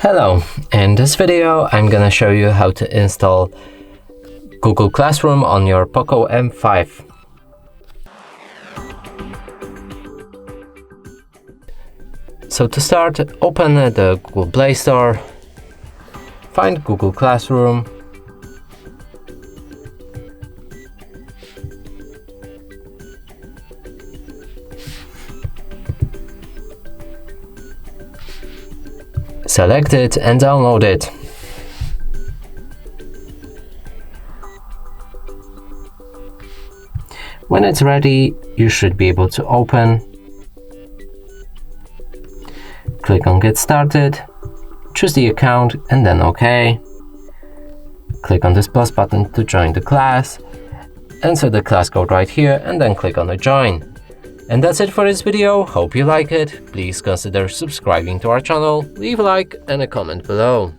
Hello, in this video I'm gonna show you how to install Google Classroom on your POCO M5. So to start, open the Google Play Store, find Google Classroom, select it and download it. When it's ready, you should be able to open. Click on Get Started, choose the account and then OK. Click on this plus button to join the class. Enter the class code right here and then click on the Join. And that's it for this video. Hope you like it. Please consider subscribing to our channel, leave a like and a comment below.